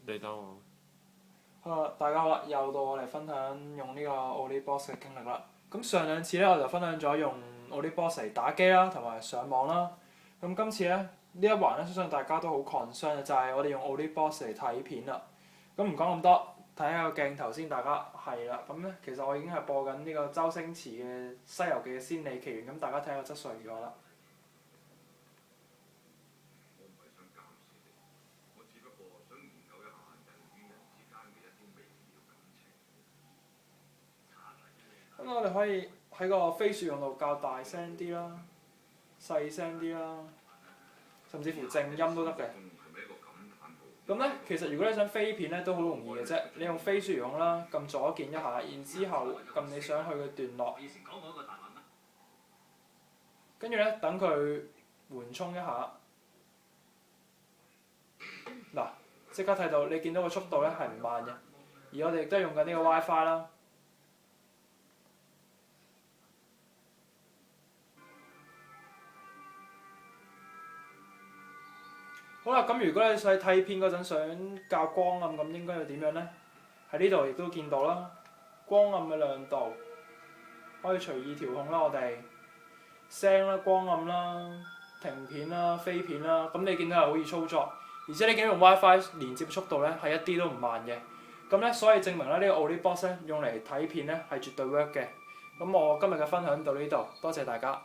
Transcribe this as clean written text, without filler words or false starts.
你等我。好啦，大家好啦，又到我嚟分享用呢個 OlliBoss 嘅經歷啦。咁上兩次咧我就分享咗用 OlliBoss 嚟打機啦，同埋上網啦。咁今次咧呢一環咧，相信大家都好 concern 嘅，就係我哋用 OlliBoss 嚟睇片啦。咁唔講咁多，睇下個鏡頭先，大家係啦。咁咧其實我已經係播緊呢個周星馳嘅《西遊記》嘅仙履奇緣，咁大家睇下個質素如何啦。咁我哋可以喺個飛鼠用度較大聲啲啦，細聲啲啦，甚至乎靜音都得嘅。咁咧，其實如果你想飛片咧，都好容易嘅啫。你用飛鼠用啦，撳左鍵一下，然之後撳你想去嘅段落，跟住咧等佢緩衝一下。嗱，即刻睇到你見到個速度咧係唔慢嘅，而我哋亦都係用緊呢個 WiFi 啦。好啦，咁如果你想睇片嗰陣想較光暗，咁應該要點樣呢？喺呢度亦都見到啦，光暗嘅亮度可以隨意調控啦，我哋聲啦、光暗啦、停片啦、飛片啦，咁你見到係好易操作，而且你見到用 WiFi 連接嘅速度咧係一啲都唔慢嘅。咁咧，所以證明咧呢個 OlliBoss 咧用嚟睇片咧係絕對 work 嘅。咁我今日嘅分享到呢度，多謝大家。